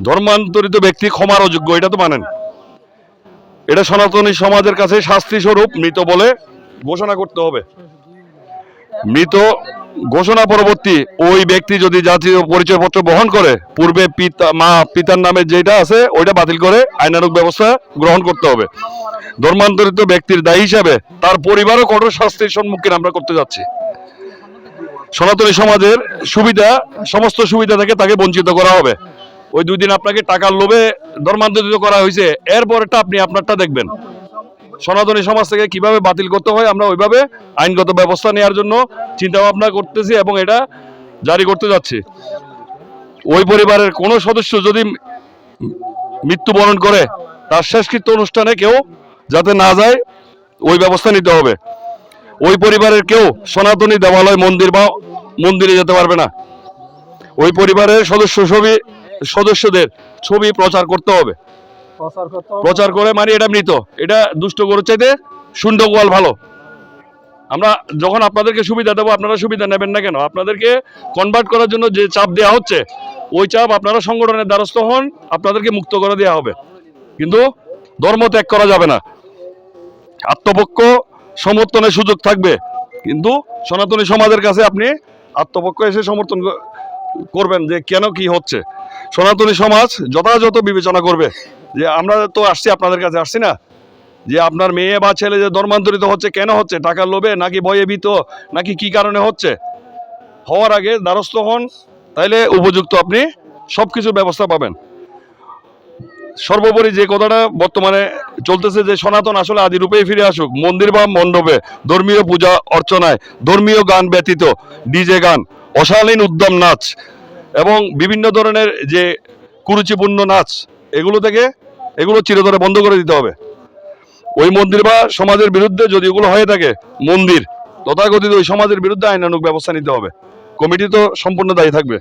ধর্মান্তরিত ব্যক্তি ক্ষমার অযোগ্য, এটা তো মানেন। এটা সনাতনী সমাজের কাছে শাস্তি স্বরূপ মৃত বলে ঘোষণা করতে হবে। মৃত ঘোষণা পরবর্তী ওই ব্যক্তি যদি জাতীয় পরিচয়পত্র বহন করে, পূর্বে পিতার নামে যেটা আছে ওইটা বাতিল করে আইনানুগ ব্যবস্থা গ্রহণ করতে হবে। ধর্মান্তরিত ব্যক্তির দায়ী হিসাবে তার পরিবারও কঠোর শাস্তির সম্মুখীন আমরা করতে যাচ্ছি। সনাতনী সমাজের সুবিধা, সমস্ত সুবিধা থেকে তাকে বঞ্চিত করা হবে। ওই 2 দিন আপনাকে টাকার লোভে ধর্মান্তরিত করা হয়েছে, এরপরটা আপনি আপনারটা দেখবেন। সনাতনী সমাজ থেকে কিভাবে বাতিল করতে হয় আমরা ওইভাবে আইনগত ব্যবস্থা নেওয়ার জন্য চিন্তা ভাবনা করতেছি এবং এটা জারি করতে যাচ্ছি। ওই পরিবারের কোনো সদস্য যদি মৃত্যুবরণ করে, তার শেষকৃত্য অনুষ্ঠানে কেউ যাতে না যায় ওই ব্যবস্থা নিতে হবে। ওই পরিবারের কেউ সনাতনী দেবালয়, মন্দির বা মন্দিরে যেতে পারবে না। ওই পরিবারের সদস্যদের ছবি প্রচার করতে হবে। প্রচার করে মানে এটা মৃত, এটা দুষ্ট গরুর চাইতে শুন্ড গোয়াল ভালো। আমরা যখন আপনাদেরকে সুবিধা দেবো আপনারা সুবিধা নেবেন না কেন? আপনাদেরকে কনভার্ট করার জন্য যে চাপ দেওয়া হচ্ছে ওই চাপ আপনারা সংগঠনের দ্বারস্থ হন, আপনাদেরকে মুক্ত করে দেওয়া হবে। কিন্তু ধর্ম ত্যাগ করা যাবে না। আত্মপক্ষ সমর্থনের সুযোগ থাকবে, কিন্তু সনাতনী সমাজের কাছে আপনি আত্মপক্ষ এসে সমর্থন করবেন যে কেন কি হচ্ছে। সনাতনী সমাজ যথাযথ বিবেচনা করবে যে আমরা তো আসছি, আপনাদের কাছে আসছি না, যে আপনার মেয়ে বা ছেলে যে ধর্মান্তরিত হচ্ছে কেন হচ্ছে, টাকার লোভে নাকি ভয়ে ভীত নাকি কি কারণে হচ্ছে, হওয়ার আগে দ্বারস্থ হন, তাইলে উপযুক্ত আপনি সবকিছু ব্যবস্থা পাবেন। সর্বোপরি যে কথাটা বর্তমানে চলতেছে যে সনাতন আসলে আদি রূপেই ফিরে আসুক, মন্দির বা মণ্ডপে ধর্মীয় পূজা অর্চনায় ধর্মীয় গান ব্যতীত ডিজে গান, অশালীন উদ্যম নাচ এবং বিভিন্ন ধরনের যে কুরুচিপূর্ণ নাচ, এগুলো চিরতরে বন্ধ করে দিতে হবে। ওই মন্দির বা সমাজের বিরুদ্ধে যদি এগুলো হয়ে থাকে, মন্দির তথাকথিত ওই সমাজের বিরুদ্ধে আইনানুগ ব্যবস্থা নিতে হবে। কমিটি তো সম্পূর্ণ দায়ী থাকবে।